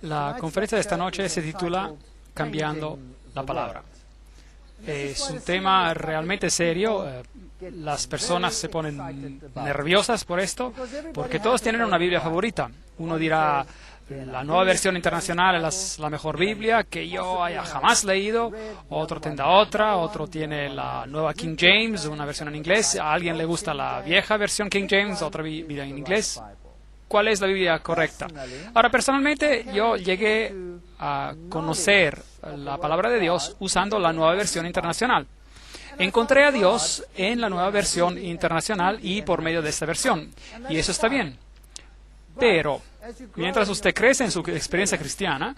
La conferencia de esta noche se titula Cambiando la Palabra. Es un tema realmente serio. Las personas se ponen nerviosas por esto, porque todos tienen una Biblia favorita. Uno dirá, la Nueva Versión Internacional es la mejor Biblia que yo haya jamás leído. Otro tendrá otra, otro tiene la nueva King James, una versión en inglés. A alguien le gusta la vieja versión King James, otra Biblia en inglés. ¿Cuál es la Biblia correcta? Ahora, personalmente, yo llegué a conocer la palabra de Dios usando la Nueva Versión Internacional. Encontré a Dios en la Nueva Versión Internacional y por medio de esta versión. Y eso está bien. Pero, mientras usted crece en su experiencia cristiana,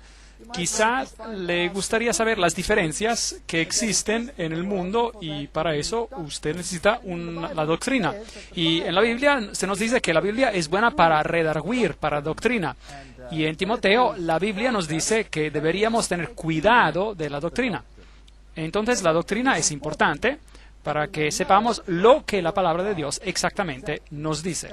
quizá le gustaría saber las diferencias que existen en el mundo, y para eso usted necesita la doctrina. Y en la Biblia se nos dice que la Biblia es buena para redarguir, para doctrina. Y en Timoteo la Biblia nos dice que deberíamos tener cuidado de la doctrina. Entonces la doctrina es importante para que sepamos lo que la palabra de Dios exactamente nos dice.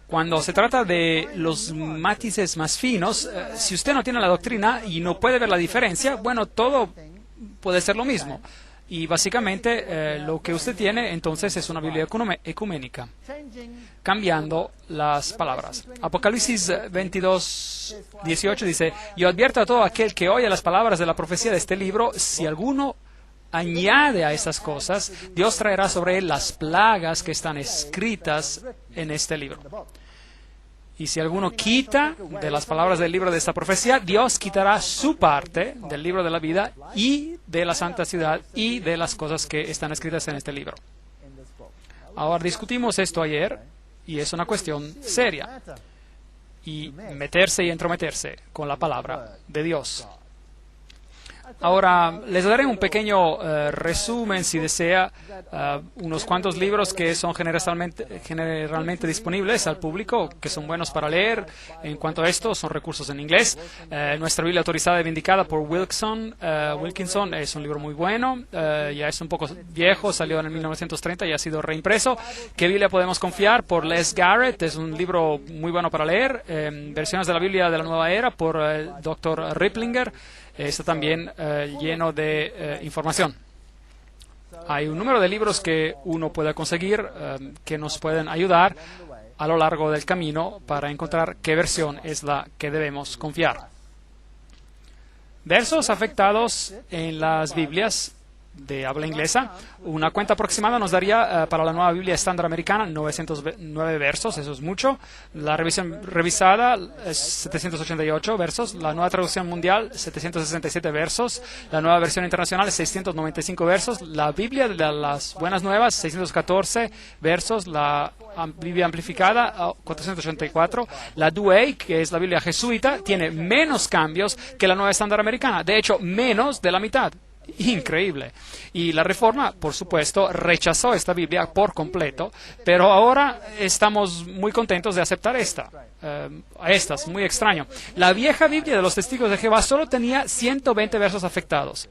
Cuando se trata de los matices más finos, si usted no tiene la doctrina y no puede ver la diferencia, bueno, todo puede ser lo mismo. Y básicamente lo que usted tiene entonces es una Biblia ecuménica, cambiando las palabras. Apocalipsis 22, 18 dice, yo advierto a todo aquel que oye las palabras de la profecía de este libro, si alguno añade a esas cosas, Dios traerá sobre él las plagas que están escritas en este libro. Y si alguno quita de las palabras del libro de esta profecía, Dios quitará su parte del libro de la vida y de la santa ciudad y de las cosas que están escritas en este libro. Ahora, discutimos esto ayer y es una cuestión seria. Y meterse y entrometerse con la palabra de Dios. Ahora, les daré un pequeño resumen, si desea, unos cuantos libros que son generalmente disponibles al público, que son buenos para leer. En cuanto a esto, son recursos en inglés. Nuestra Biblia autorizada y vindicada por Wilkinson es un libro muy bueno. Ya es un poco viejo, salió en el 1930 y ha sido reimpreso. ¿Qué Biblia podemos confiar? Por Les Garrett, es un libro muy bueno para leer. Versiones de la Biblia de la Nueva Era por el Dr. Riplinger. Está también lleno de información. Hay un número de libros que uno puede conseguir que nos pueden ayudar a lo largo del camino para encontrar qué versión es la que debemos confiar. Versos afectados en las Biblias de habla inglesa. Una cuenta aproximada nos daría para la Nueva Biblia Estándar Americana 909 versos, eso es mucho. La revisión revisada es 788 versos. La Nueva Traducción Mundial 767 versos. La Nueva Versión Internacional 695 versos. La Biblia de las Buenas Nuevas 614 versos. La Biblia Amplificada 484. La Douay, que es la Biblia jesuita, tiene menos cambios que la Nueva Estándar Americana. De hecho, menos de la mitad. increíble. Y la Reforma, por supuesto, rechazó esta Biblia por completo, pero ahora estamos muy contentos de aceptar estas, muy extraño. La vieja Biblia de los Testigos de Jehová solo tenía 120 versos afectados.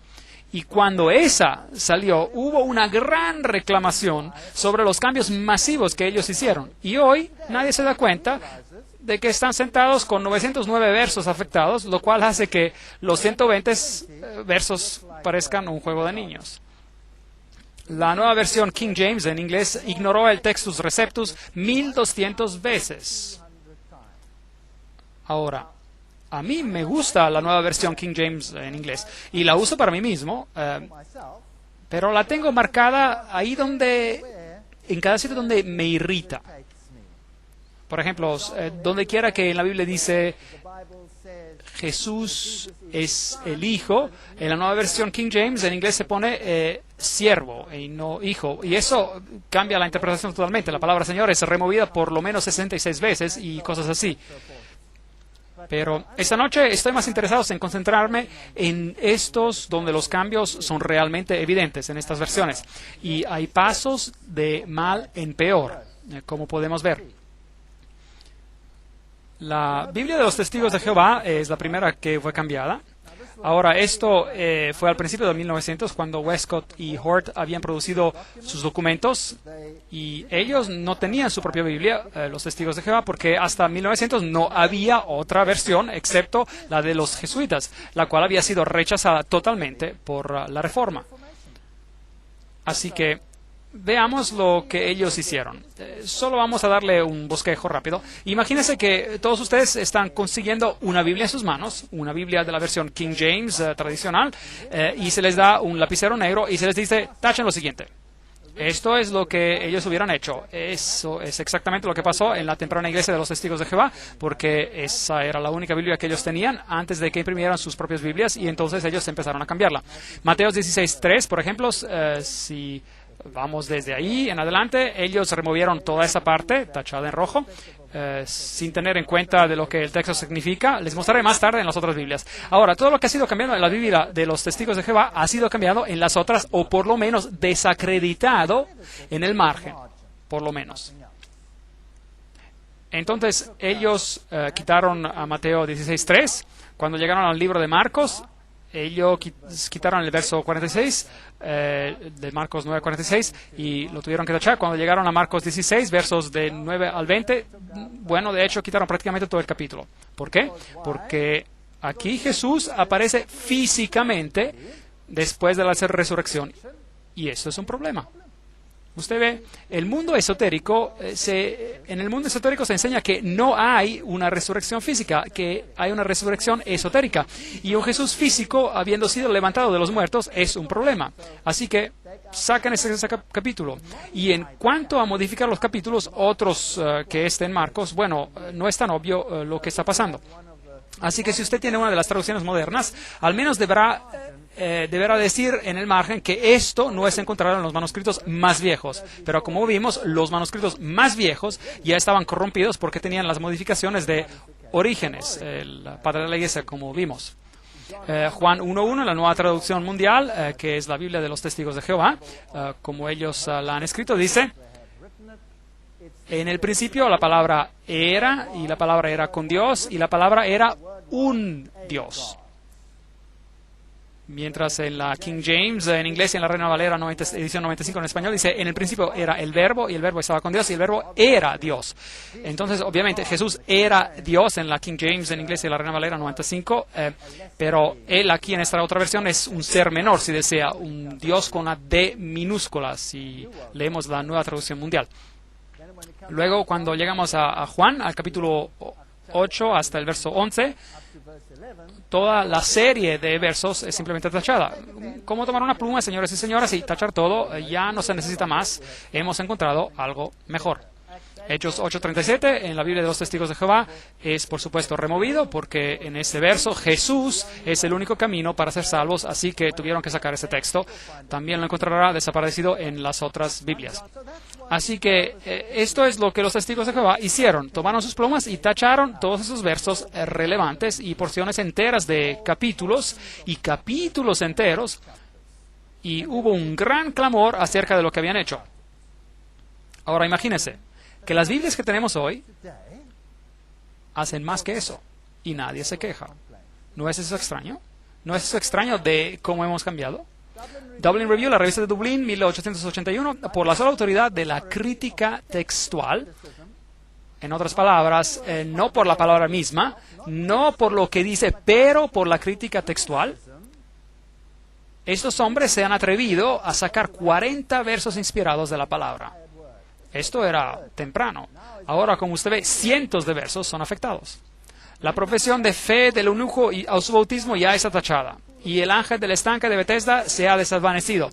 Y cuando esa salió, hubo una gran reclamación sobre los cambios masivos que ellos hicieron. Y hoy nadie se da cuenta de que están sentados con 909 versos afectados, lo cual hace que los 120 versos parezcan un juego de niños. La nueva versión King James en inglés ignoró el Textus Receptus 1200 veces. Ahora, a mí me gusta la nueva versión King James en inglés y la uso para mí mismo, pero la tengo marcada ahí en cada sitio donde me irrita. Por ejemplo, donde quiera que en la Biblia dice Jesús es el Hijo, en la nueva versión King James en inglés se pone siervo y no hijo. Y eso cambia la interpretación totalmente. La palabra Señor es removida por lo menos 66 veces y cosas así. Pero esta noche estoy más interesado en concentrarme en estos donde los cambios son realmente evidentes en estas versiones. Y hay pasos de mal en peor, como podemos ver. La Biblia de los Testigos de Jehová es la primera que fue cambiada. Ahora, esto fue al principio de 1900, cuando Westcott y Hort habían producido sus documentos, y ellos no tenían su propia Biblia, los Testigos de Jehová, porque hasta 1900 no había otra versión excepto la de los jesuitas, la cual había sido rechazada totalmente por la Reforma. Así que veamos lo que ellos hicieron. Solo vamos a darle un bosquejo rápido. Imagínense que todos ustedes están consiguiendo una Biblia en sus manos, una Biblia de la versión King James tradicional, y se les da un lapicero negro y se les dice, tachen lo siguiente. Esto es lo que ellos hubieran hecho. Eso es exactamente lo que pasó en la temprana iglesia de los Testigos de Jehová, porque esa era la única Biblia que ellos tenían antes de que imprimieran sus propias Biblias, y entonces ellos empezaron a cambiarla. Mateos 16:3, por ejemplo, si vamos desde ahí en adelante, ellos removieron toda esa parte tachada en rojo, sin tener en cuenta de lo que el texto significa. Les mostraré más tarde en las otras Biblias. Ahora, todo lo que ha sido cambiado en la Biblia de los Testigos de Jehová ha sido cambiado en las otras, o por lo menos desacreditado en el margen, por lo menos. Entonces, ellos quitaron a Mateo 16:3. Cuando llegaron al libro de Marcos, ellos quitaron el verso 46 de Marcos 9:46 y lo tuvieron que tachar. Cuando llegaron a Marcos 16, versos de 9 al 20, bueno, de hecho quitaron prácticamente todo el capítulo. ¿Por qué? Porque aquí Jesús aparece físicamente después de la resurrección, y eso es un problema. Usted ve, el mundo esotérico, en el mundo esotérico se enseña que no hay una resurrección física, que hay una resurrección esotérica. Y un Jesús físico, habiendo sido levantado de los muertos, es un problema. Así que sacan ese capítulo. Y en cuanto a modificar los capítulos, otros que estén en Marcos, bueno, no es tan obvio lo que está pasando. Así que si usted tiene una de las traducciones modernas, al menos deberá decir en el margen que esto no es encontrado en los manuscritos más viejos. Pero como vimos, los manuscritos más viejos ya estaban corrompidos porque tenían las modificaciones de Orígenes, el padre de la iglesia, como vimos. Juan 1:1, la nueva traducción mundial, que es la Biblia de los Testigos de Jehová, como ellos la han escrito, dice: en el principio la palabra era, y la palabra era con Dios, y la palabra era un Dios. Mientras en la King James, en inglés, y en la Reina Valera edición 95 en español, dice: en el principio era el Verbo, y el Verbo estaba con Dios, y el Verbo era Dios. Entonces, obviamente, Jesús era Dios en la King James, en inglés, y en la Reina Valera 95, pero él aquí en esta otra versión es un ser menor, si desea, un Dios con una D minúscula, si leemos la nueva traducción mundial. Luego, cuando llegamos a Juan, al capítulo 8 hasta el verso 11, toda la serie de versos es simplemente tachada. ¿Cómo tomar una pluma, señores y señoras, y tachar todo? Ya no se necesita más. Hemos encontrado algo mejor. Hechos 8:37, en la Biblia de los Testigos de Jehová, es por supuesto removido, porque en ese verso Jesús es el único camino para ser salvos, así que tuvieron que sacar ese texto. También lo encontrará desaparecido en las otras Biblias. Así que esto es lo que los Testigos de Jehová hicieron. Tomaron sus plumas y tacharon todos esos versos relevantes y porciones enteras de capítulos y capítulos enteros y hubo un gran clamor acerca de lo que habían hecho. Ahora imagínense que las Biblias que tenemos hoy hacen más que eso y nadie se queja. ¿No es eso extraño? ¿No es eso extraño de cómo hemos cambiado? Dublin Review, la revista de Dublín, 1881, por la sola autoridad de la crítica textual, en otras palabras, no por la palabra misma, no por lo que dice, pero por la crítica textual, estos hombres se han atrevido a sacar 40 versos inspirados de la palabra. Esto era temprano. Ahora, como usted ve, cientos de versos son afectados. La profesión de fe del eunuco a su bautismo ya está tachada, y el ángel del estanque de Bethesda se ha desvanecido.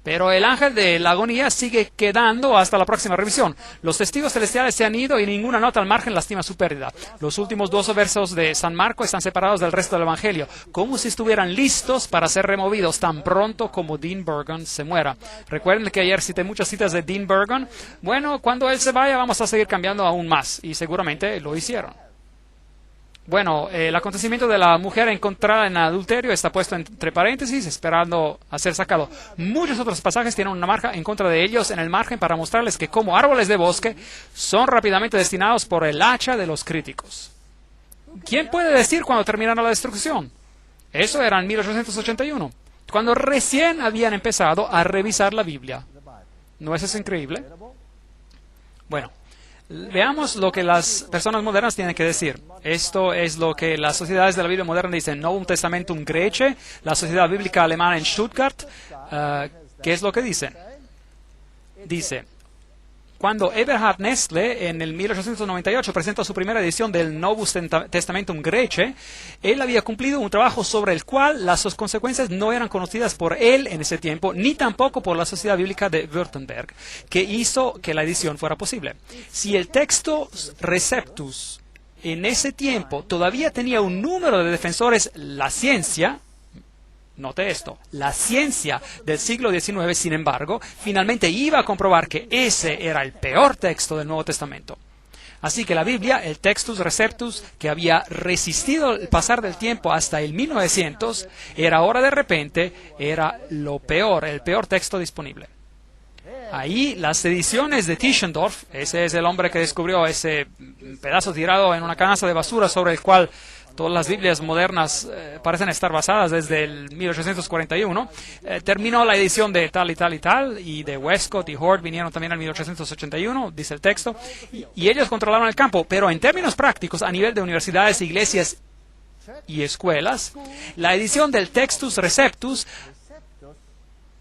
Pero el ángel de la agonía sigue quedando hasta la próxima revisión. Los testigos celestiales se han ido y ninguna nota al margen lastima su pérdida. Los últimos 12 versos de San Marcos están separados del resto del Evangelio, como si estuvieran listos para ser removidos tan pronto como Dean Burgon se muera. Recuerden que ayer cité muchas citas de Dean Burgon. Bueno, cuando él se vaya vamos a seguir cambiando aún más, y seguramente lo hicieron. Bueno, el acontecimiento de la mujer encontrada en adulterio está puesto entre paréntesis, esperando a ser sacado. Muchos otros pasajes tienen una marca en contra de ellos en el margen para mostrarles que como árboles de bosque son rápidamente destinados por el hacha de los críticos. ¿Quién puede decir cuándo terminará la destrucción? Eso era en 1881, cuando recién habían empezado a revisar la Biblia. ¿No es eso increíble? Bueno. Veamos lo que las personas modernas tienen que decir. Esto es lo que las sociedades de la Biblia moderna dicen. Novum Testamentum Graece, la Sociedad Bíblica Alemana en Stuttgart. ¿Qué es lo que dicen? Dice, cuando Eberhard Nestle en el 1898 presentó su primera edición del Novus Testamentum Graece, él había cumplido un trabajo sobre el cual las consecuencias no eran conocidas por él en ese tiempo, ni tampoco por la Sociedad Bíblica de Württemberg, que hizo que la edición fuera posible. Si el Textus Receptus en ese tiempo todavía tenía un número de defensores, la ciencia, note esto, la ciencia del siglo XIX, sin embargo, finalmente iba a comprobar que ese era el peor texto del Nuevo Testamento. Así que la Biblia, el Textus Receptus, que había resistido el pasar del tiempo hasta el 1900, era ahora de repente, era lo peor, el peor texto disponible. Ahí las ediciones de Tischendorf, ese es el hombre que descubrió ese pedazo tirado en una canasta de basura sobre el cual todas las Biblias modernas parecen estar basadas desde el 1841. Terminó la edición de tal y tal y tal, y de Westcott y Hort vinieron también en 1881, dice el texto, y ellos controlaron el campo. Pero en términos prácticos, a nivel de universidades, iglesias y escuelas, la edición del Textus Receptus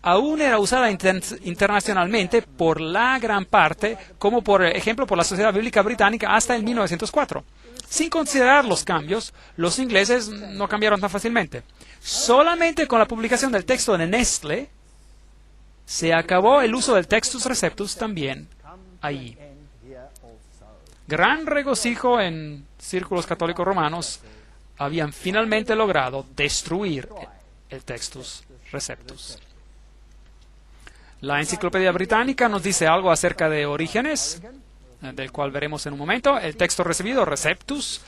aún era usada internacionalmente por la gran parte, como por ejemplo por la Sociedad Bíblica Británica hasta el 1904. Sin considerar los cambios, los ingleses no cambiaron tan fácilmente. Solamente con la publicación del texto de Nestle se acabó el uso del Textus Receptus también ahí. Gran regocijo en círculos católicos romanos, habían finalmente logrado destruir el Textus Receptus. La Enciclopedia Británica nos dice algo acerca de Orígenes, del cual veremos en un momento. El texto recibido, Receptus,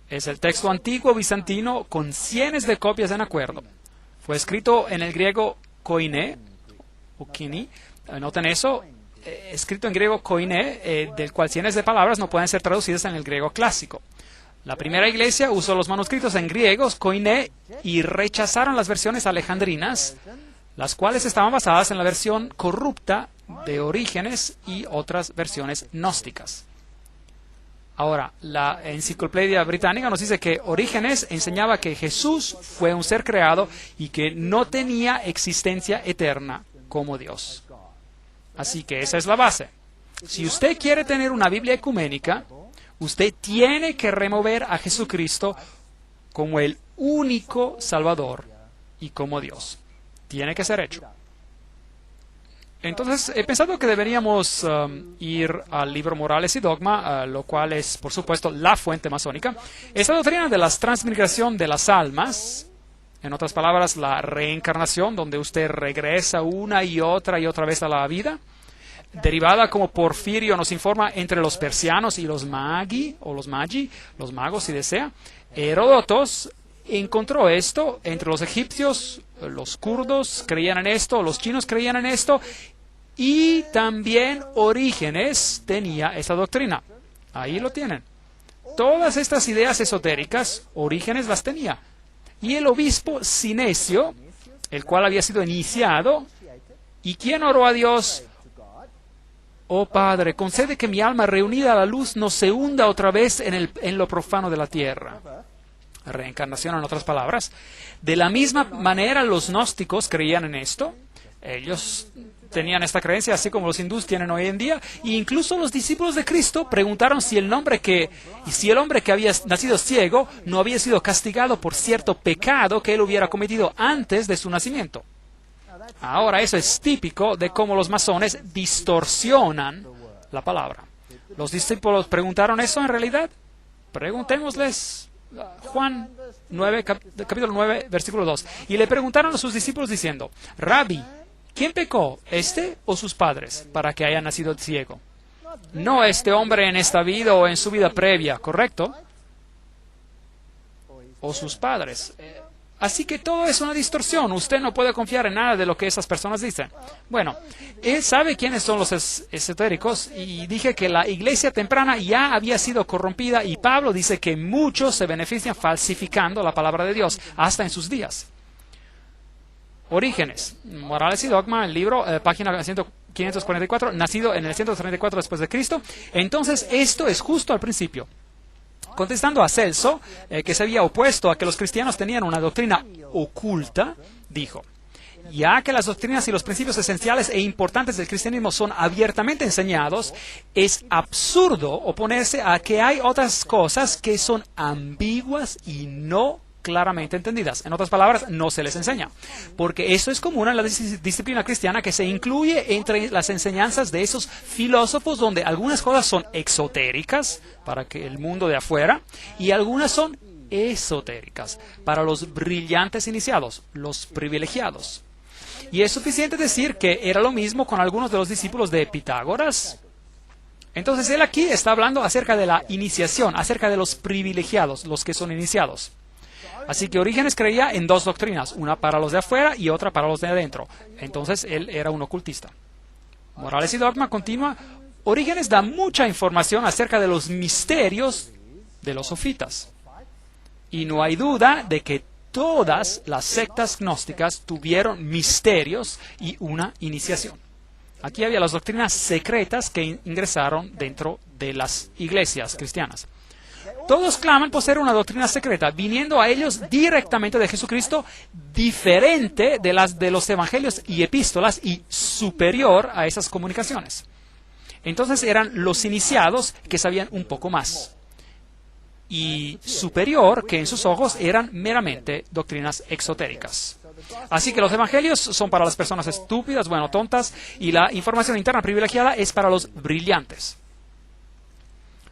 es el texto antiguo bizantino con cientos de copias en acuerdo. Fue escrito en el griego koiné, o kini, noten eso, escrito en griego koiné, del cual cientos de palabras no pueden ser traducidas en el griego clásico. La primera iglesia usó los manuscritos en griegos, koiné, y rechazaron las versiones alejandrinas, las cuales estaban basadas en la versión corrupta de Orígenes y otras versiones gnósticas. Ahora, la Enciclopedia Británica nos dice que Orígenes enseñaba que Jesús fue un ser creado y que no tenía existencia eterna como Dios. Así que esa es la base. Si usted quiere tener una Biblia ecuménica, usted tiene que remover a Jesucristo como el único Salvador y como Dios. Tiene que ser hecho. Entonces, he pensado que deberíamos ir al libro Morales y Dogma, lo cual es, por supuesto, la fuente masónica. Esta doctrina de la transmigración de las almas, en otras palabras, la reencarnación, donde usted regresa una y otra vez a la vida, derivada, como Porfirio nos informa, entre los persianos y los magi, o los magi, los magos si desea. Heródotos encontró esto entre los egipcios, los kurdos creían en esto, los chinos creían en esto, y también Orígenes tenía esa doctrina. Ahí lo tienen. Todas estas ideas esotéricas, Orígenes las tenía. Y el obispo Sinesio, el cual había sido iniciado, ¿y quién oró a Dios? Oh Padre, concede que mi alma reunida a la luz no se hunda otra vez en lo profano de la tierra. Reencarnación, en otras palabras. De la misma manera, los gnósticos creían en esto. Ellos tenían esta creencia, así como los hindús tienen hoy en día. E incluso los discípulos de Cristo preguntaron si el hombre que había nacido ciego no había sido castigado por cierto pecado que él hubiera cometido antes de su nacimiento. Ahora, eso es típico de cómo los masones distorsionan la palabra. ¿Los discípulos preguntaron eso en realidad? Preguntémosles. Juan 9, capítulo 9, versículo 2. Y le preguntaron a sus discípulos diciendo, Rabbi, ¿quién pecó, este o sus padres, para que haya nacido ciego? No este hombre en esta vida o en su vida previa, ¿correcto? O sus padres. Así que todo es una distorsión. Usted no puede confiar en nada de lo que esas personas dicen. Bueno, él sabe quiénes son los esotéricos y dije que la iglesia temprana ya había sido corrompida y Pablo dice que muchos se benefician falsificando la palabra de Dios hasta en sus días. Orígenes, Morales y Dogma, el libro, página 544, nacido en el 134 después de Cristo. Entonces, esto es justo al principio. Contestando a Celso, que se había opuesto a que los cristianos tenían una doctrina oculta, dijo, ya que las doctrinas y los principios esenciales e importantes del cristianismo son abiertamente enseñados, es absurdo oponerse a que hay otras cosas que son ambiguas y no claramente entendidas. En otras palabras, no se les enseña. Porque eso es común en la disciplina cristiana que se incluye entre las enseñanzas de esos filósofos donde algunas cosas son exotéricas para que el mundo de afuera y algunas son esotéricas para los brillantes iniciados, los privilegiados. Y es suficiente decir que era lo mismo con algunos de los discípulos de Pitágoras. Entonces él aquí está hablando acerca de la iniciación, acerca de los privilegiados, los que son iniciados. Así que Orígenes creía en dos doctrinas, una para los de afuera y otra para los de adentro. Entonces él era un ocultista. Morales y Dogma continúa. Orígenes da mucha información acerca de los misterios de los sofitas. Y no hay duda de que todas las sectas gnósticas tuvieron misterios y una iniciación. Aquí había las doctrinas secretas que ingresaron dentro de las iglesias cristianas. Todos claman poseer una doctrina secreta, viniendo a ellos directamente de Jesucristo, diferente de las de los evangelios y epístolas y superior a esas comunicaciones. Entonces eran los iniciados que sabían un poco más. Y superior, que en sus ojos eran meramente doctrinas exotéricas. Así que los evangelios son para las personas estúpidas, bueno, tontas, y la información interna privilegiada es para los brillantes.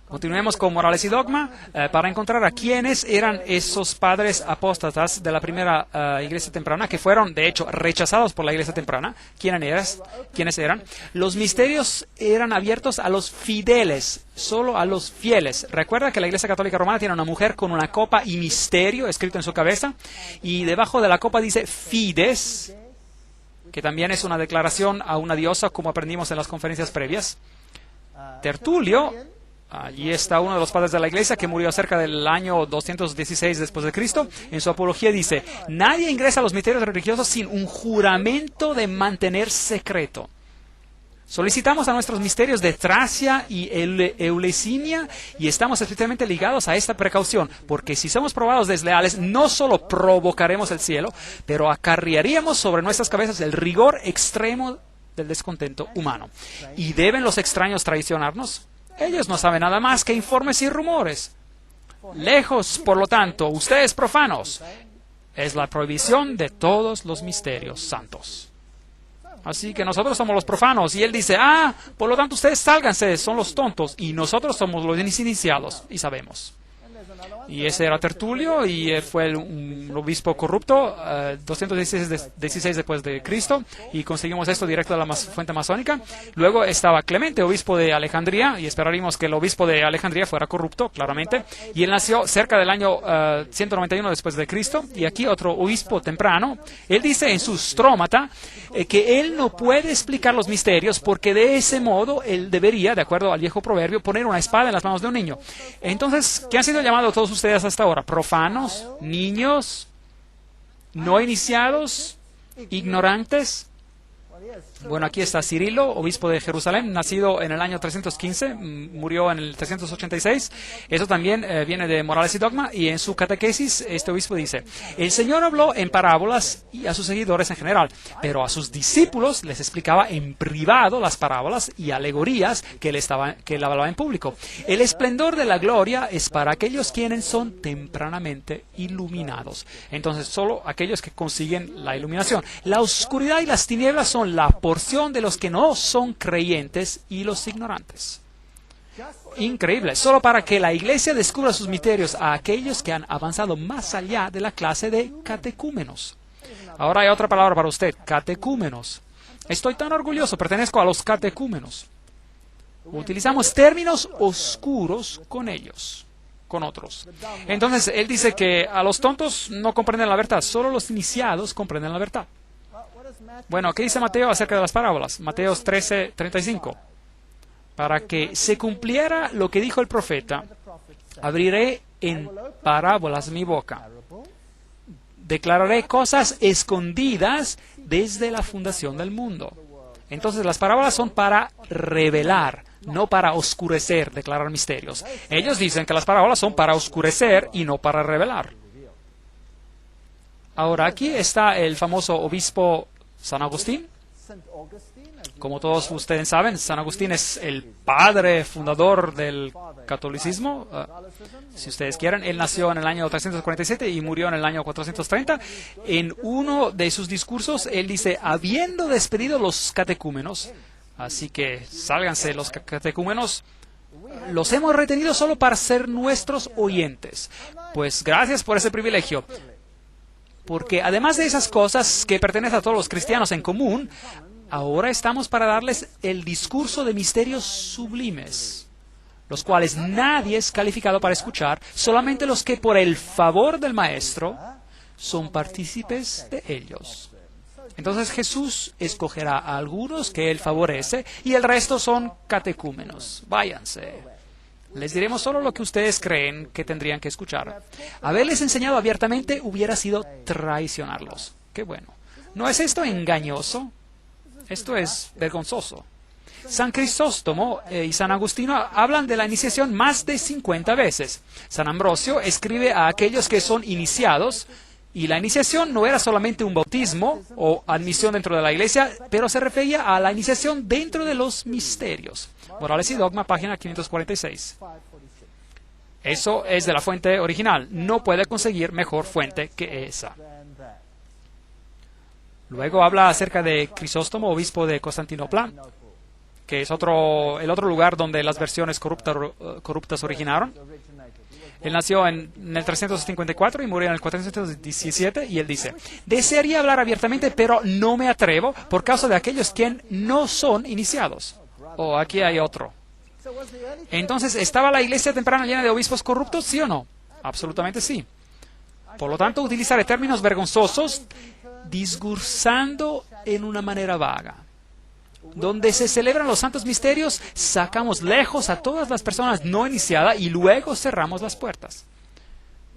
Continuemos con Morales y Dogma para encontrar a quiénes eran esos padres apóstatas de la primera iglesia temprana que fueron, de hecho, rechazados por la iglesia temprana. ¿Quiénes eran? Los misterios eran abiertos a los fieles, solo a los fieles. Recuerda que la iglesia católica romana tiene una mujer con una copa y misterio escrito en su cabeza y debajo de la copa dice Fides, que también es una declaración a una diosa como aprendimos en las conferencias previas. Tertulio. Allí está uno de los padres de la iglesia que murió cerca del año 216 después de Cristo. En su apología dice, nadie ingresa a los misterios religiosos sin un juramento de mantener secreto. Solicitamos a nuestros misterios de Tracia y Eulesinia y estamos especialmente ligados a esta precaución, porque si somos probados desleales, no solo provocaremos el cielo, pero acarrearíamos sobre nuestras cabezas el rigor extremo del descontento humano. ¿Y deben los extraños traicionarnos? Ellos no saben nada más que informes y rumores. Lejos, por lo tanto, ustedes profanos. Es la prohibición de todos los misterios santos. Así que nosotros somos los profanos. Y él dice, por lo tanto ustedes sálganse, son los tontos. Y nosotros somos los iniciados y sabemos. Y ese era Tertulio, y fue un obispo corrupto, 216 después de Cristo, y conseguimos esto directo de la fuente masónica. Luego estaba Clemente, obispo de Alejandría, y esperaríamos que el obispo de Alejandría fuera corrupto, claramente. Y él nació cerca del año 191 después de Cristo. Y aquí otro obispo temprano, él dice en su Strómata que él no puede explicar los misterios porque de ese modo él debería, de acuerdo al viejo proverbio, poner una espada en las manos de un niño. Entonces, ¿qué han sido llamados todos ustedes hasta ahora? Profanos, niños, no iniciados, ignorantes. Bueno, aquí está Cirilo, obispo de Jerusalén, nacido en el año 315, murió en el 386. Eso también viene de Morales y Dogma, y en su catequesis este obispo dice: el Señor habló en parábolas y a sus seguidores en general, pero a sus discípulos les explicaba en privado las parábolas y alegorías que él hablaba en público. El esplendor de la gloria es para aquellos quienes son tempranamente iluminados. Entonces, solo aquellos que consiguen la iluminación. La oscuridad y las tinieblas son la porción de los que no son creyentes y los ignorantes. Increíble, solo para que la iglesia descubra sus misterios a aquellos que han avanzado más allá de la clase de catecúmenos. Ahora hay otra palabra para usted, catecúmenos. Estoy tan orgulloso, pertenezco a los catecúmenos. Utilizamos términos oscuros con ellos, con otros. Entonces, él dice que a los tontos no comprenden la verdad, solo los iniciados comprenden la verdad. Bueno, ¿qué dice Mateo acerca de las parábolas? Mateo 13:35. Para que se cumpliera lo que dijo el profeta, abriré en parábolas mi boca. Declararé cosas escondidas desde la fundación del mundo. Entonces, las parábolas son para revelar, no para oscurecer, declarar misterios. Ellos dicen que las parábolas son para oscurecer y no para revelar. Ahora, aquí está el famoso obispo San Agustín. Como todos ustedes saben, San Agustín es el padre fundador del catolicismo, si ustedes quieren. Él nació en el año 347 y murió en el año 430. En uno de sus discursos, él dice: habiendo despedido los catecúmenos, así que sálganse los catecúmenos, los hemos retenido solo para ser nuestros oyentes. Pues gracias por ese privilegio. Porque además de esas cosas que pertenecen a todos los cristianos en común, ahora estamos para darles el discurso de misterios sublimes, los cuales nadie es calificado para escuchar, solamente los que por el favor del Maestro son partícipes de ellos. Entonces Jesús escogerá a algunos que Él favorece y el resto son catecúmenos. Váyanse. Les diremos solo lo que ustedes creen que tendrían que escuchar. Haberles enseñado abiertamente hubiera sido traicionarlos. Qué bueno. ¿No es esto engañoso? Esto es vergonzoso. San Crisóstomo y San Agustino hablan de la iniciación más de 50 veces. San Ambrosio escribe a aquellos que son iniciados, y la iniciación no era solamente un bautismo o admisión dentro de la iglesia, pero se refería a la iniciación dentro de los misterios. Morales y Dogma, página 546. Eso es de la fuente original. No puede conseguir mejor fuente que esa. Luego habla acerca de Crisóstomo, obispo de Constantinopla, que es el otro lugar donde las versiones corruptas originaron. Él nació en el 354 y murió en el 417, y él dice: desearía hablar abiertamente, pero no me atrevo por causa de aquellos quienes no son iniciados. Oh, aquí hay otro. Entonces, ¿estaba la iglesia temprana llena de obispos corruptos, sí o no? Absolutamente sí. Por lo tanto, utilizaré términos vergonzosos, discursando en una manera vaga. Donde se celebran los santos misterios, sacamos lejos a todas las personas no iniciadas y luego cerramos las puertas.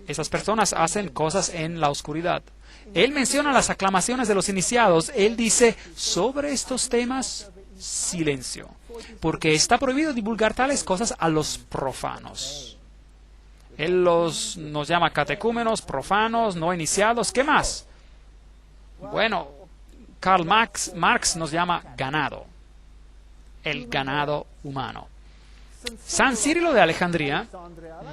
Esas personas hacen cosas en la oscuridad. Él menciona las aclamaciones de los iniciados. Él dice: sobre estos temas, silencio, porque está prohibido divulgar tales cosas a los profanos. Él nos llama catecúmenos, profanos, no iniciados. ¿Qué más? Bueno, Karl Marx nos llama ganado, el ganado humano. San Cirilo de Alejandría,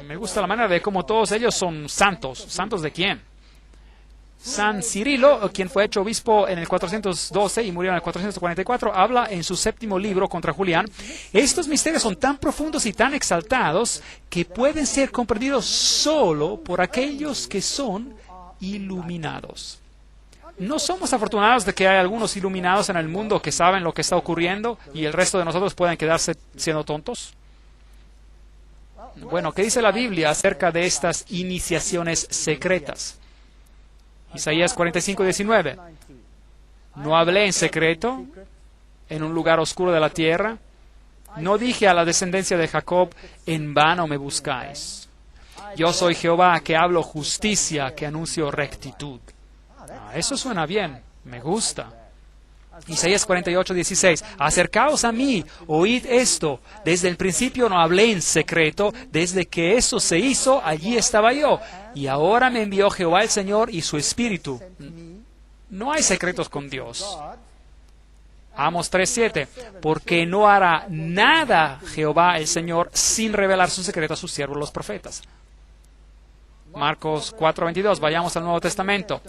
me gusta la manera de cómo todos ellos son santos. ¿Santos de quién? San Cirilo, quien fue hecho obispo en el 412 y murió en el 444, habla en su 7º libro contra Julián: estos misterios son tan profundos y tan exaltados que pueden ser comprendidos solo por aquellos que son iluminados. ¿No somos afortunados de que hay algunos iluminados en el mundo que saben lo que está ocurriendo y el resto de nosotros pueden quedarse siendo tontos? Bueno, ¿qué dice la Biblia acerca de estas iniciaciones secretas? Isaías 45:19. No hablé en secreto en un lugar oscuro de la tierra. No dije a la descendencia de Jacob: en vano me buscáis. Yo soy Jehová, que hablo justicia, que anuncio rectitud. Eso suena bien, me gusta. Isaías 48:16. Acercaos a mí, oíd esto. Desde el principio no hablé en secreto, desde que eso se hizo, allí estaba yo. Y ahora me envió Jehová el Señor y su Espíritu. No hay secretos con Dios. Amos 3:7. Porque no hará nada Jehová el Señor sin revelar su secreto a sus siervos los profetas. Marcos 4:22. Vayamos al Nuevo Testamento.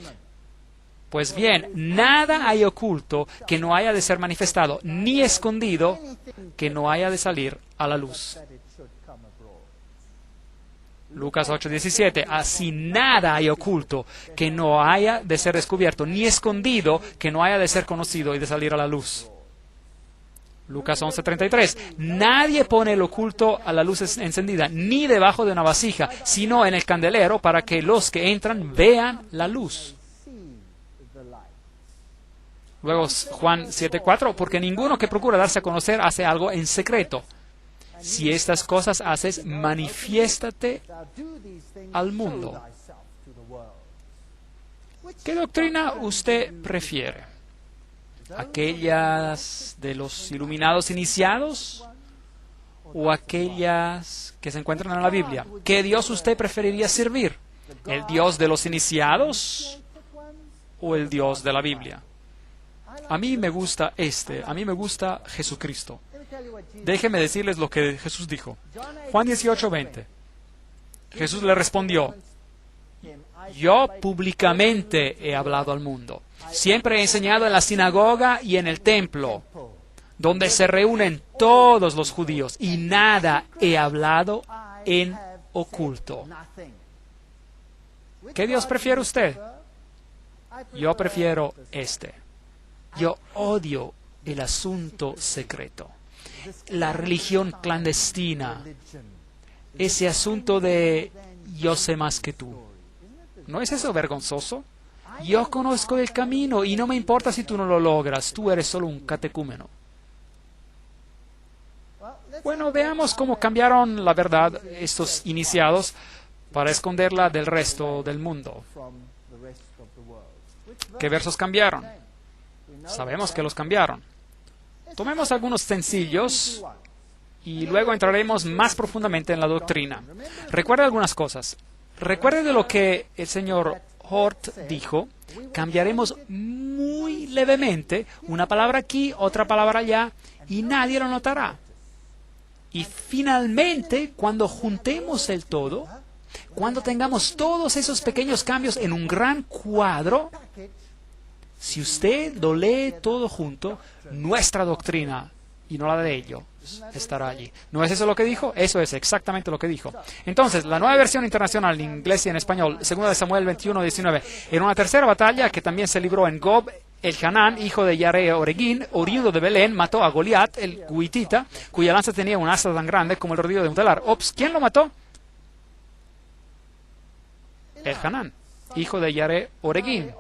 Pues bien, nada hay oculto que no haya de ser manifestado, ni escondido que no haya de salir a la luz. Lucas 8:17. Así nada hay oculto que no haya de ser descubierto, ni escondido que no haya de ser conocido y de salir a la luz. Lucas 11:33. Nadie pone el oculto a la luz encendida, ni debajo de una vasija, sino en el candelero, para que los que entran vean la luz. Luego Juan 7:4, porque ninguno que procura darse a conocer hace algo en secreto. Si estas cosas haces, manifiéstate al mundo. ¿Qué doctrina usted prefiere? ¿Aquellas de los iluminados iniciados o aquellas que se encuentran en la Biblia? ¿Qué Dios usted preferiría servir? ¿El Dios de los iniciados o el Dios de la Biblia? A mí me gusta a mí me gusta Jesucristo. Déjenme decirles lo que Jesús dijo. Juan 18:20. Jesús le respondió: yo públicamente he hablado al mundo. Siempre he enseñado en la sinagoga y en el templo, donde se reúnen todos los judíos, y nada he hablado en oculto. ¿Qué Dios prefiere usted? Yo prefiero Yo odio el asunto secreto, la religión clandestina, ese asunto de yo sé más que tú. ¿No es eso vergonzoso? Yo conozco el camino y no me importa si tú no lo logras, tú eres solo un catecúmeno. Bueno, veamos cómo cambiaron la verdad estos iniciados para esconderla del resto del mundo. ¿Qué versos cambiaron? Sabemos que los cambiaron. Tomemos algunos sencillos y luego entraremos más profundamente en la doctrina. Recuerde algunas cosas. Recuerde de lo que el señor Hort dijo. Cambiaremos muy levemente una palabra aquí, otra palabra allá, y nadie lo notará. Y finalmente, cuando juntemos el todo, cuando tengamos todos esos pequeños cambios en un gran cuadro, si usted lo lee todo junto, nuestra doctrina, y no la de ellos, estará allí. ¿No es eso lo que dijo? Eso es exactamente lo que dijo. Entonces, la Nueva Versión Internacional en inglés y en español, 2 Samuel 21:19. En una tercera batalla que también se libró en Gob, el Hanán, hijo de Yare Oregín, oriundo de Belén, mató a Goliat, el guitita, cuya lanza tenía un asta tan grande como el rodillo de un telar. Ops, ¿quién lo mató? El Hanán, hijo de Yare Oregín.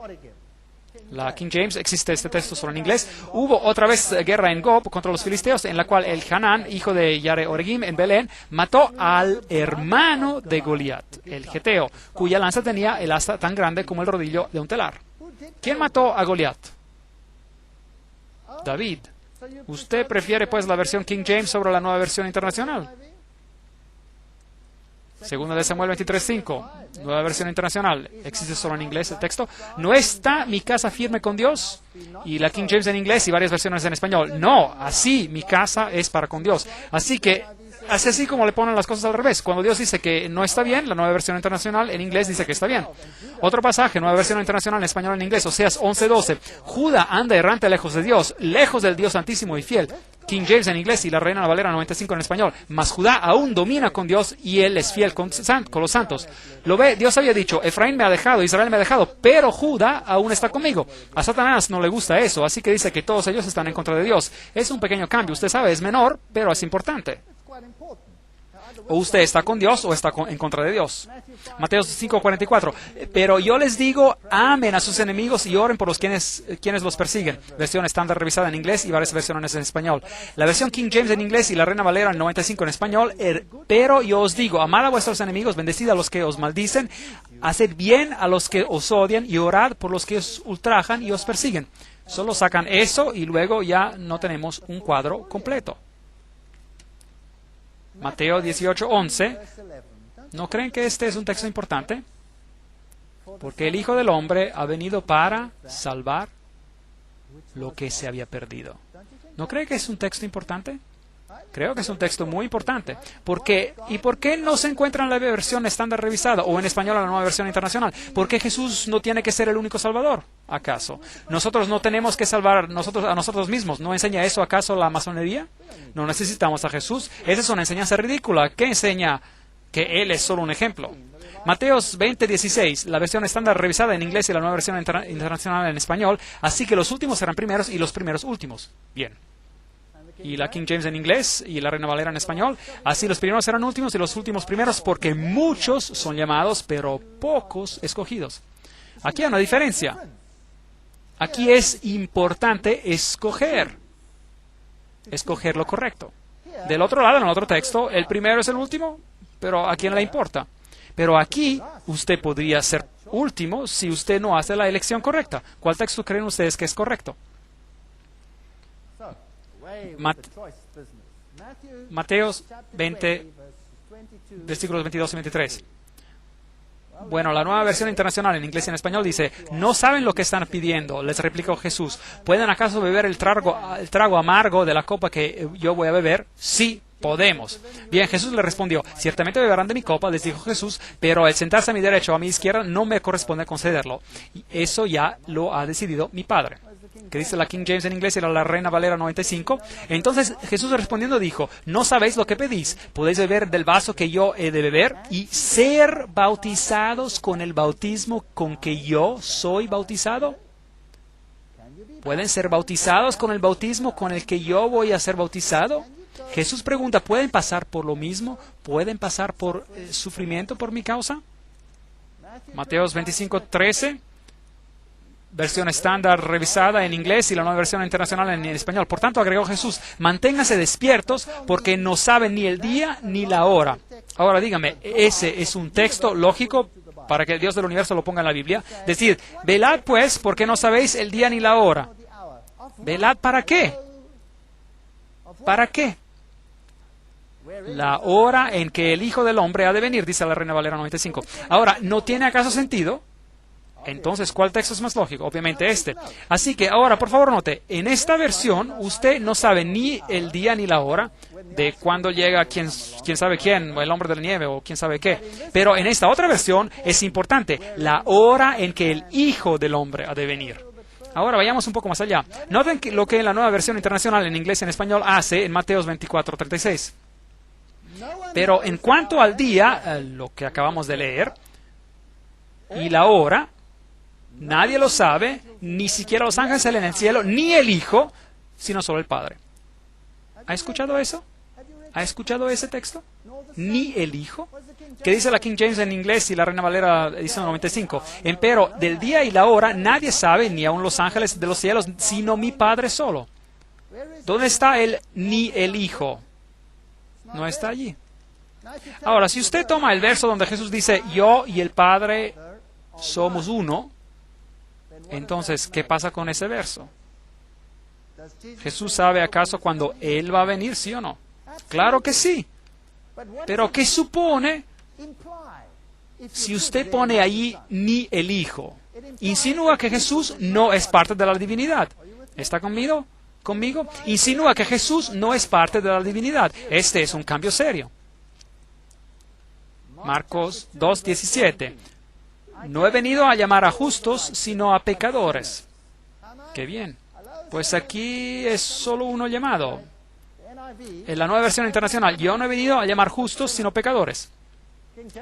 La King James, existe este texto solo en inglés. Hubo otra vez guerra en Gob contra los filisteos, en la cual el Hanán, hijo de Yare Oregim, en Belén, mató al hermano de Goliat, el geteo, cuya lanza tenía el asta tan grande como el rodillo de un telar. ¿Quién mató a Goliat? David. ¿Usted prefiere pues la versión King James sobre la Nueva Versión Internacional? 2 Samuel 23:5, Nueva Versión Internacional. Existe solo en inglés el texto. ¿No está mi casa firme con Dios? Y la King James en inglés y varias versiones en español. No, así mi casa es para con Dios. Así que es así como le ponen las cosas al revés. Cuando Dios dice que no está bien, la Nueva Versión Internacional en inglés dice que está bien. Otro pasaje, Nueva Versión Internacional en español en inglés, Oseas 11:12. Judá anda errante lejos de Dios, lejos del Dios santísimo y fiel. King James en inglés y la Reina Valera 95 en español. Mas Judá aún domina con Dios y él es fiel con los santos. Lo ve, Dios había dicho, Efraín me ha dejado, Israel me ha dejado, pero Judá aún está conmigo. A Satanás no le gusta eso, así que dice que todos ellos están en contra de Dios. Es un pequeño cambio, usted sabe, es menor, pero es importante. O usted está con Dios o está en contra de Dios. Mateo 5:44. Pero yo les digo, amen a sus enemigos y oren por los quienes los persiguen. Versión estándar revisada en inglés y varias versiones en español. La versión King James en inglés y la Reina Valera 95 en español. Pero yo os digo, amad a vuestros enemigos, bendecid a los que os maldicen, haced bien a los que os odian y orad por los que os ultrajan y os persiguen. Solo sacan eso y luego ya no tenemos un cuadro completo. Mateo 18:11. ¿No creen que este es un texto importante? Porque el Hijo del Hombre ha venido para salvar lo que se había perdido. ¿No creen que es un texto importante? Creo que es un texto muy importante. ¿Y por qué no se encuentra en la versión estándar revisada o en español en la Nueva Versión Internacional? ¿Por qué Jesús no tiene que ser el único salvador? ¿Acaso? ¿Nosotros no tenemos que salvar a nosotros mismos? ¿No enseña eso acaso la masonería? No necesitamos a Jesús. Esa es una enseñanza ridícula. ¿Qué enseña? Que Él es solo un ejemplo. Mateos 20:16, la versión estándar revisada en inglés y la Nueva Versión Internacional en español. Así que los últimos serán primeros y los primeros últimos. Bien. Y la King James en inglés y la Reina Valera en español. Así los primeros serán últimos y los últimos primeros, porque muchos son llamados, pero pocos escogidos. Aquí hay una diferencia. Aquí es importante escoger lo correcto. Del otro lado, en el otro texto, el primero es el último, pero ¿a quién le importa? Pero aquí usted podría ser último si usted no hace la elección correcta. ¿Cuál texto creen ustedes que es correcto? Mateos 20, versículos 22 y 23. Bueno, la Nueva Versión Internacional en inglés y en español dice, no saben lo que están pidiendo, les replicó Jesús. ¿Pueden acaso beber el trago amargo de la copa que yo voy a beber? Sí, podemos. Bien, Jesús le respondió, ciertamente beberán de mi copa, les dijo Jesús, pero el sentarse a mi derecha o a mi izquierda no me corresponde concederlo. Y eso ya lo ha decidido mi Padre. Que dice la King James en inglés y la Reina Valera 95. Entonces Jesús respondiendo dijo, ¿no sabéis lo que pedís? ¿Podéis beber del vaso que yo he de beber y ser bautizados con el bautismo con que yo soy bautizado? ¿Pueden ser bautizados con el bautismo con el que yo voy a ser bautizado? Jesús pregunta, ¿pueden pasar por lo mismo? ¿Pueden pasar por sufrimiento por mi causa? Mateos 25:13. Versión estándar revisada en inglés y la Nueva Versión Internacional en español. Por tanto, agregó Jesús, manténganse despiertos porque no saben ni el día ni la hora. Ahora dígame, ¿ese es un texto lógico para que el Dios del universo lo ponga en la Biblia? Decir, velad pues porque no sabéis el día ni la hora. ¿Velad para qué? ¿Para qué? La hora en que el Hijo del Hombre ha de venir, dice la Reina Valera 95. Ahora, ¿no tiene acaso sentido? Entonces, ¿cuál texto es más lógico? Obviamente este. Así que ahora, por favor, note, en esta versión usted no sabe ni el día ni la hora de cuándo llega quién sabe quién, o el hombre de la nieve, o quién sabe qué. Pero en esta otra versión es importante, la hora en que el Hijo del Hombre ha de venir. Ahora vayamos un poco más allá. Noten lo que la Nueva Versión Internacional en inglés y en español hace en Mateos 24:36. Pero en cuanto al día, lo que acabamos de leer, y la hora, nadie lo sabe, ni siquiera los ángeles en el cielo, ni el Hijo, sino solo el Padre. ¿Ha escuchado eso? ¿Ha escuchado ese texto? Ni el Hijo. ¿Qué dice la King James en inglés y la Reina Valera edición 95? Empero, del día y la hora nadie sabe, ni aun los ángeles de los cielos, sino mi Padre solo. ¿Dónde está el ni el Hijo? No está allí. Ahora, si usted toma el verso donde Jesús dice, yo y el Padre somos uno, entonces, ¿qué pasa con ese verso? ¿Jesús sabe acaso cuándo Él va a venir, sí o no? Claro que sí. Pero ¿qué supone si usted pone ahí ni el Hijo? Insinúa que Jesús no es parte de la divinidad. ¿Está conmigo? conmigo? Insinúa que Jesús no es parte de la divinidad. Este es un cambio serio. Marcos 2:17. No he venido a llamar a justos, sino a pecadores. Qué bien. Pues aquí es solo uno llamado. En la Nueva Versión Internacional, yo no he venido a llamar justos, sino pecadores.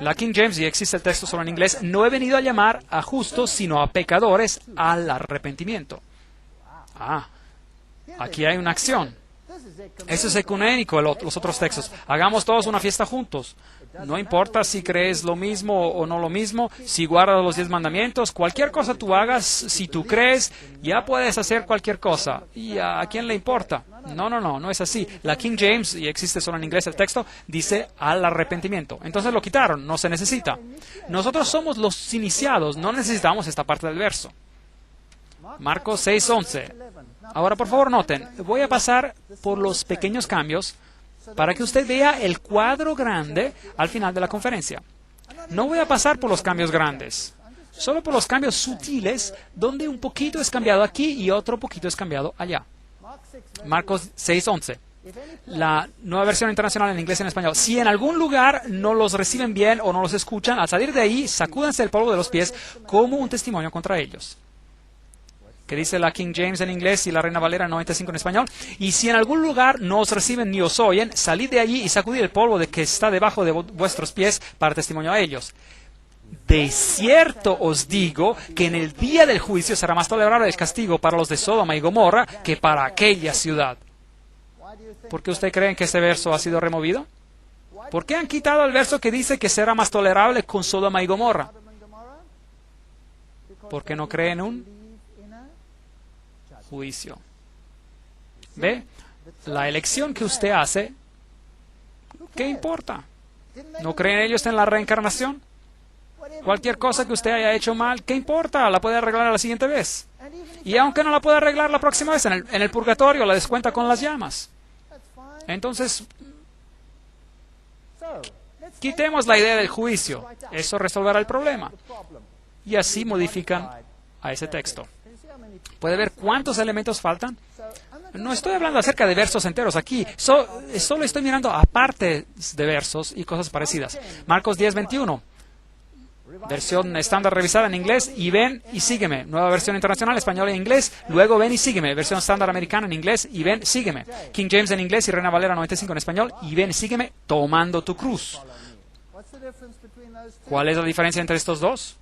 La King James, y existe el texto solo en inglés, no he venido a llamar a justos, sino a pecadores al arrepentimiento. Aquí hay una acción. Eso es ecuménico, los otros textos. Hagamos todos una fiesta juntos. No importa si crees lo mismo o no lo mismo, si guardas los 10 mandamientos, cualquier cosa tú hagas, si tú crees, ya puedes hacer cualquier cosa. ¿Y a quién le importa? No es así. La King James, y existe solo en inglés el texto, dice al arrepentimiento. Entonces lo quitaron, no se necesita. Nosotros somos los iniciados, no necesitamos esta parte del verso. Marcos 6:11. Ahora, por favor, noten, voy a pasar por los pequeños cambios para que usted vea el cuadro grande al final de la conferencia. No voy a pasar por los cambios grandes, solo por los cambios sutiles, donde un poquito es cambiado aquí y otro poquito es cambiado allá. Marcos 6:11. La Nueva Versión Internacional en inglés y en español. Si en algún lugar no los reciben bien o no los escuchan, al salir de ahí, sacúdanse el polvo de los pies como un testimonio contra ellos. Que dice la King James en inglés y la Reina Valera 95 en español. Y si en algún lugar no os reciben ni os oyen, salid de allí y sacudid el polvo de que está debajo de vuestros pies para testimonio a ellos. De cierto os digo que en el día del juicio será más tolerable el castigo para los de Sodoma y Gomorra que para aquella ciudad. ¿Por qué usted cree que ese verso ha sido removido? ¿Por qué han quitado el verso que dice que será más tolerable con Sodoma y Gomorra? Porque no creen en un juicio. ¿Ve? La elección que usted hace, ¿qué importa? ¿No creen ellos en la reencarnación? Cualquier cosa que usted haya hecho mal, ¿qué importa? La puede arreglar la siguiente vez. Y aunque no la pueda arreglar la próxima vez, en el purgatorio la descuenta con las llamas. Entonces, quitemos la idea del juicio. Eso resolverá el problema. Y así modifican a ese texto. ¿Puede ver cuántos elementos faltan? No estoy hablando acerca de versos enteros aquí. Solo estoy mirando aparte de versos y cosas parecidas. Marcos 10:21. Versión estándar revisada en inglés. Y ven y sígueme. Nueva versión internacional, español e inglés. Luego ven y sígueme. Versión estándar americana en inglés. Y ven, sígueme. King James en inglés y Reina Valera 95 en español. Y ven y sígueme tomando tu cruz. ¿Cuál es la diferencia entre estos dos?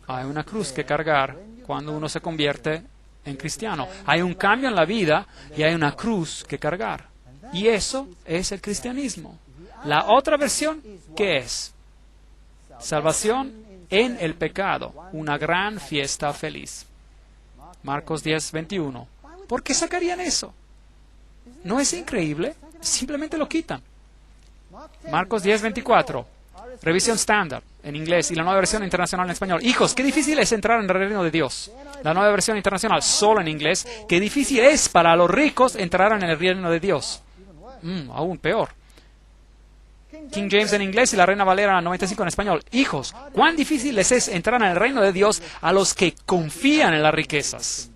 Hay una cruz que cargar cuando uno se convierte en cristiano. Hay un cambio en la vida y hay una cruz que cargar. Y eso es el cristianismo. La otra versión, ¿qué es? Salvación en el pecado. Una gran fiesta feliz. Marcos 10:21. ¿Por qué sacarían eso? ¿No es increíble? Simplemente lo quitan. Marcos 10:24. Revisión estándar en inglés y la Nueva Versión Internacional en español. Hijos, qué difícil es entrar en el reino de Dios. La Nueva Versión Internacional solo en inglés. Qué difícil es para los ricos entrar en el reino de Dios. Aún peor. King James en inglés y la Reina Valera 95 en español. Hijos, cuán difícil les es entrar en el reino de Dios a los que confían en las riquezas.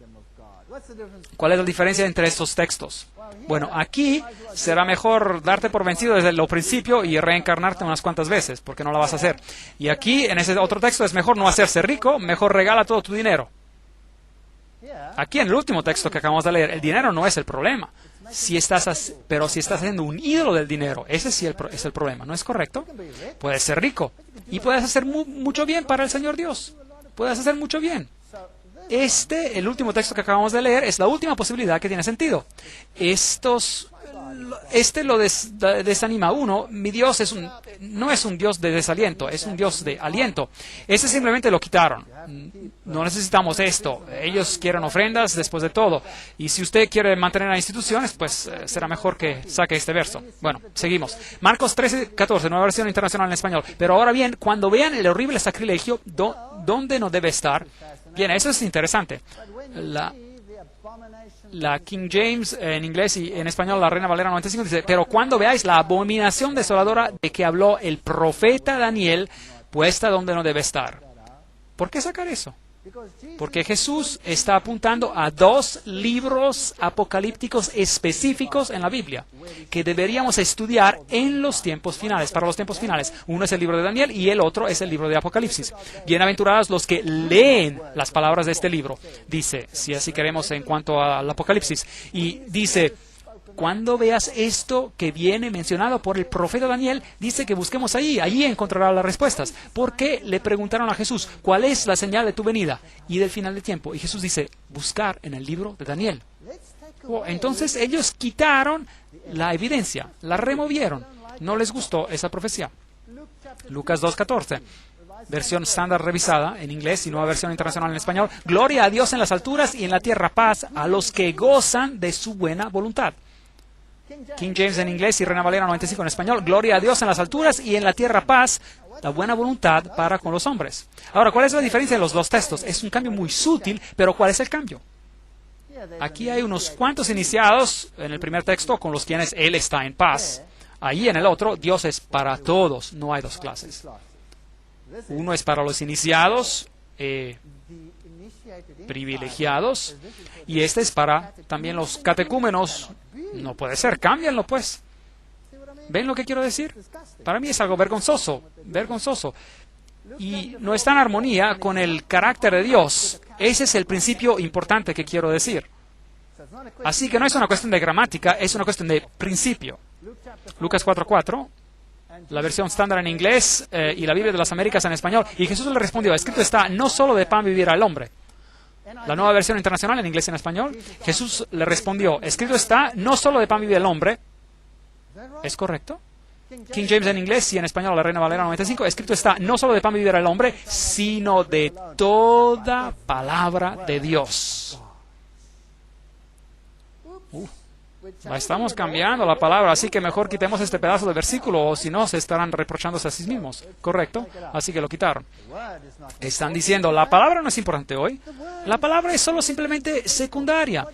¿Cuál es la diferencia entre estos textos? Bueno, aquí será mejor darte por vencido desde el principio y reencarnarte unas cuantas veces, porque no la vas a hacer. Y aquí, en ese otro texto, es mejor no hacerse rico, mejor regala todo tu dinero. Aquí, en el último texto que acabamos de leer, el dinero no es el problema. Pero si estás haciendo un ídolo del dinero, ese sí es el problema, ¿no es correcto? Puedes ser rico y puedes hacer mucho bien para el Señor Dios. Puedes hacer mucho bien. El último texto que acabamos de leer, es la última posibilidad que tiene sentido. Lo desanima a uno. Mi Dios no es un Dios de desaliento, es un Dios de aliento. Ese simplemente lo quitaron. No necesitamos esto. Ellos quieren ofrendas después de todo. Y si usted quiere mantener las instituciones, pues será mejor que saque este verso. Bueno, seguimos. Marcos 13:14, Nueva Versión Internacional en español. Pero ahora bien, cuando vean el horrible sacrilegio, ¿dónde no debe estar? Bien, eso es interesante. La King James en inglés y en español, la Reina Valera 95 dice, pero cuando veáis la abominación desoladora de que habló el profeta Daniel, puesta donde no debe estar. ¿Por qué sacar eso? Porque Jesús está apuntando a dos libros apocalípticos específicos en la Biblia que deberíamos estudiar en los tiempos finales, para los tiempos finales. Uno es el libro de Daniel y el otro es el libro de Apocalipsis. Bienaventurados los que leen las palabras de este libro, dice, si así queremos en cuanto al Apocalipsis. Y dice, cuando veas esto que viene mencionado por el profeta Daniel, dice que busquemos allí encontrará las respuestas. Porque le preguntaron a Jesús, ¿cuál es la señal de tu venida y del final del tiempo? Y Jesús dice, buscar en el libro de Daniel. Entonces ellos quitaron la evidencia, la removieron. No les gustó esa profecía. Lucas 2:14. Versión estándar revisada en inglés y nueva versión internacional en español. Gloria a Dios en las alturas y en la tierra paz a los que gozan de su buena voluntad. King James en inglés y Reina Valera 95 en español. Gloria a Dios en las alturas y en la tierra paz, la buena voluntad para con los hombres. Ahora, ¿cuál es la diferencia de los dos textos? Es un cambio muy sutil, pero ¿cuál es el cambio? Aquí hay unos cuantos iniciados en el primer texto con los quienes Él está en paz. Ahí en el otro, Dios es para todos, no hay dos clases. Uno es para los iniciados, privilegiados, y este es para también los catecúmenos. No puede ser, cámbianlo pues. ¿Ven lo que quiero decir? Para mí es algo vergonzoso, vergonzoso. Y no está en armonía con el carácter de Dios. Ese es el principio importante que quiero decir. Así que no es una cuestión de gramática, es una cuestión de principio. Lucas 4:4, la versión estándar en inglés y la Biblia de las Américas en español. Y Jesús le respondió, escrito está, no solo de pan vivirá el hombre. La nueva versión internacional en inglés y en español, Jesús le respondió, escrito está, no solo de pan vive el hombre. ¿Es correcto? King James en inglés y en español, la Reina Valera 95, escrito está, no solo de pan vivirá el hombre, sino de toda palabra de Dios. Estamos cambiando la palabra, así que mejor quitemos este pedazo de versículo, o si no, se estarán reprochándose a sí mismos. ¿Correcto? Así que lo quitaron. Están diciendo, la palabra no es importante hoy. La palabra es solo simplemente secundaria.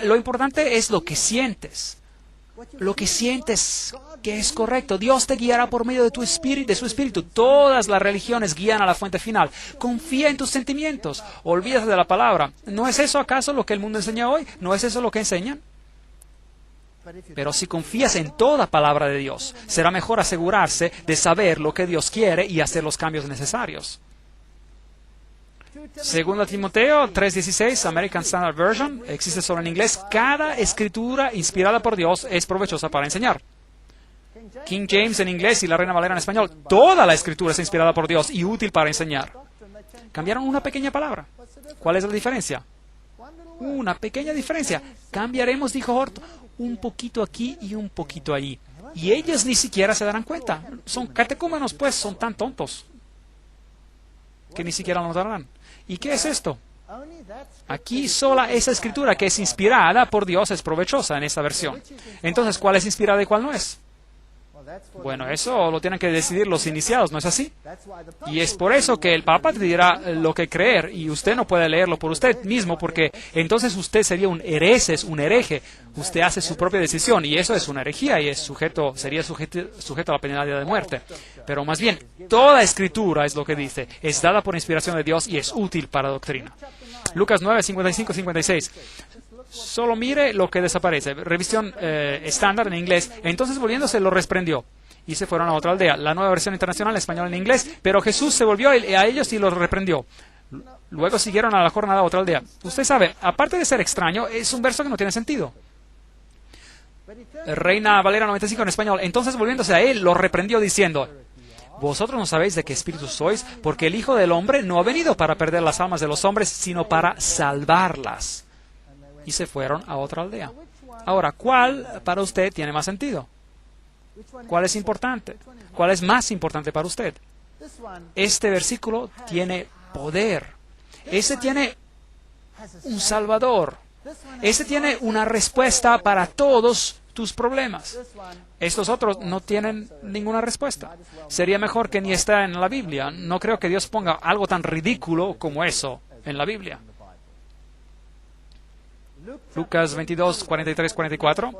Lo importante es lo que sientes. Lo que sientes que es correcto. Dios te guiará por medio de tu espíritu, de su espíritu. Todas las religiones guían a la fuente final. Confía en tus sentimientos. Olvídate de la palabra. ¿No es eso acaso lo que el mundo enseña hoy? ¿No es eso lo que enseñan? Pero si confías en toda palabra de Dios, será mejor asegurarse de saber lo que Dios quiere y hacer los cambios necesarios. Segundo Timoteo 3:16, American Standard Version, existe solo en inglés. Cada escritura inspirada por Dios es provechosa para enseñar. King James en inglés y la Reina Valera en español. Toda la escritura es inspirada por Dios y útil para enseñar. Cambiaron una pequeña palabra. ¿Cuál es la diferencia? Una pequeña diferencia. Cambiaremos, dijo Hort, un poquito aquí y un poquito allí. Y ellos ni siquiera se darán cuenta. Son catecúmenos, pues, son tan tontos que ni siquiera lo notarán. ¿Y qué es esto? Aquí sola esa escritura que es inspirada por Dios es provechosa en esta versión. Entonces, ¿cuál es inspirada y cuál no es? Bueno, eso lo tienen que decidir los iniciados, ¿no es así? Y es por eso que el Papa te dirá lo que creer y usted no puede leerlo por usted mismo porque entonces usted sería un hereje. Usted hace su propia decisión y eso es una herejía y sería sujeto a la pena de muerte. Pero más bien, toda escritura es lo que dice, es dada por inspiración de Dios y es útil para doctrina. Lucas 9, 55, 56. Solo mire lo que desaparece. Revisión estándar en inglés. Entonces volviéndose lo reprendió y se fueron a otra aldea. La nueva versión internacional en español en inglés. Pero Jesús se volvió a ellos y los reprendió. Luego siguieron a la jornada a otra aldea. Usted sabe, aparte de ser extraño, es un verso que no tiene sentido. Reina Valera 95 en español. Entonces volviéndose a él, los reprendió diciendo, vosotros no sabéis de qué espíritu sois, porque el Hijo del Hombre no ha venido para perder las almas de los hombres, sino para salvarlas. Y se fueron a otra aldea. Ahora, ¿cuál para usted tiene más sentido? ¿Cuál es importante? ¿Cuál es más importante para usted? Este versículo tiene poder. Ese tiene un Salvador. Ese tiene una respuesta para todos tus problemas. Estos otros no tienen ninguna respuesta. Sería mejor que ni está en la Biblia. No creo que Dios ponga algo tan ridículo como eso en la Biblia. Lucas 22, 43, 44.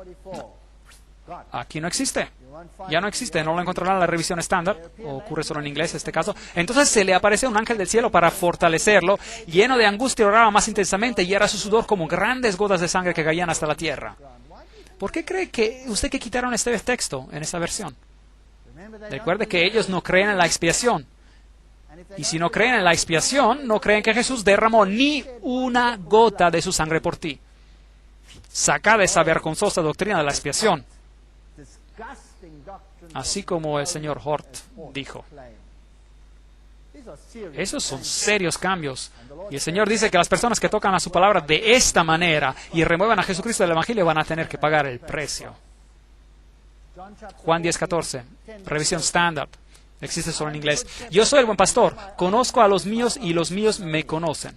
Aquí no existe. Ya no existe, no lo encontrarán en la revisión estándar, o ocurre solo en inglés en este caso. Entonces se le apareció un ángel del cielo para fortalecerlo, lleno de angustia oraba más intensamente y era su sudor como grandes gotas de sangre que caían hasta la tierra. ¿Por qué cree que usted que quitaron este texto en esta versión? Recuerde que ellos no creen en la expiación. Y si no creen en la expiación, no creen que Jesús derramó ni una gota de su sangre por ti. Saca de esa vergonzosa doctrina de la expiación. Así como el señor Hort dijo. Esos son serios cambios. Y el Señor dice que las personas que tocan a su palabra de esta manera y remuevan a Jesucristo del Evangelio van a tener que pagar el precio. Juan 10:14, revisión estándar. Existe solo en inglés. Yo soy el buen pastor, conozco a los míos y los míos me conocen.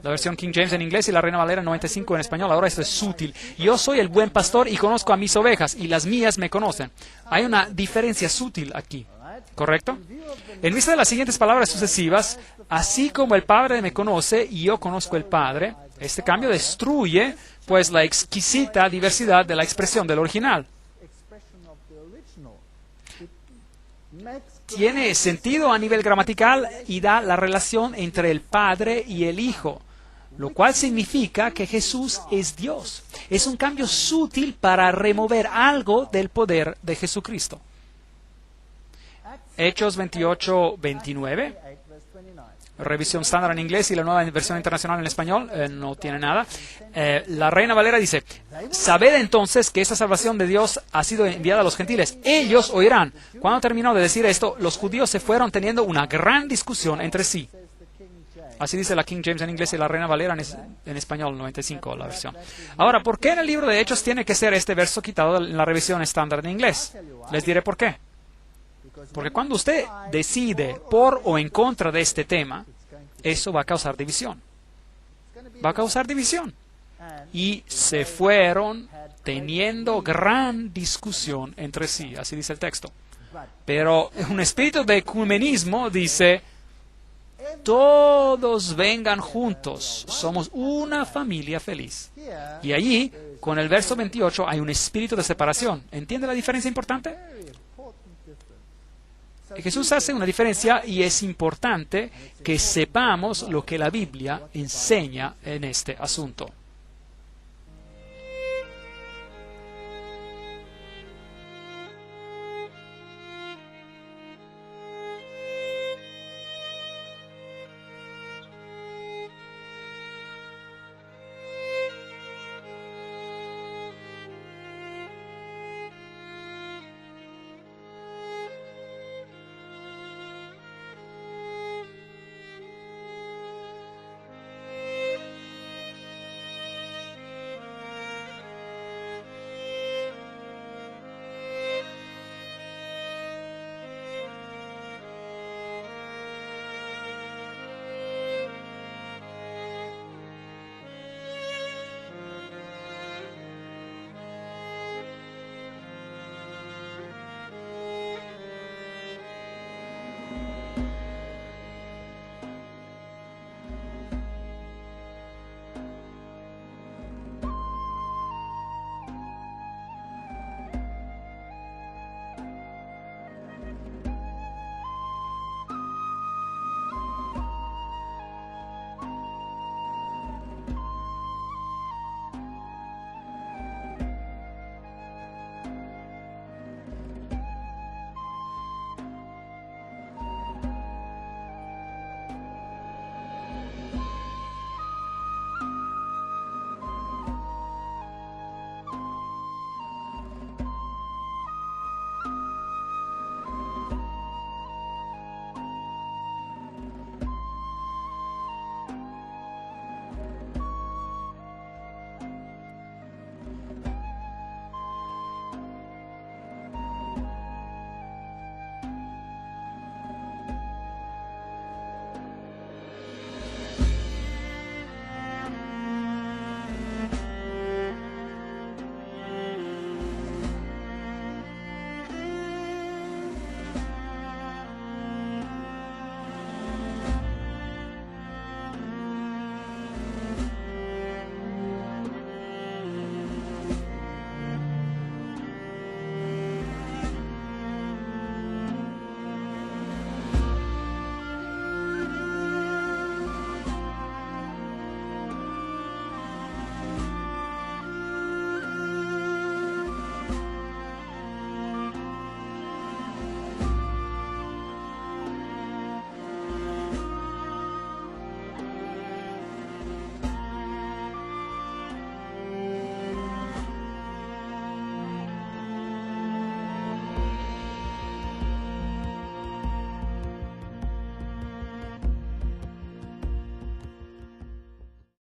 La versión King James en inglés y la Reina Valera 95 en español. Ahora esto es sutil. Yo soy el buen pastor y conozco a mis ovejas y las mías me conocen. Hay una diferencia sutil aquí. ¿Correcto? En vista de las siguientes palabras sucesivas, así como el Padre me conoce y yo conozco el Padre, este cambio destruye pues la exquisita diversidad de la expresión del original. Tiene sentido a nivel gramatical y da la relación entre el Padre y el Hijo, lo cual significa que Jesús es Dios. Es un cambio sutil para remover algo del poder de Jesucristo. Hechos 28:29, revisión estándar en inglés y la nueva versión internacional en español, no tiene nada. La Reina Valera dice, sabed entonces que esta salvación de Dios ha sido enviada a los gentiles. Ellos oirán. Cuando terminó de decir esto, los judíos se fueron teniendo una gran discusión entre sí. Así dice la King James en inglés y la Reina Valera en español, 95 la versión. Ahora, ¿por qué en el libro de Hechos tiene que ser este verso quitado en la revisión estándar en inglés? Les diré por qué. Porque cuando usted decide por o en contra de este tema, eso va a causar división. Va a causar división. Y se fueron teniendo gran discusión entre sí, así dice el texto. Pero un espíritu de ecumenismo dice, todos vengan juntos, somos una familia feliz. Y allí, con el verso 28, hay un espíritu de separación. ¿Entiende la diferencia importante? Jesús hace una diferencia y es importante que sepamos lo que la Biblia enseña en este asunto.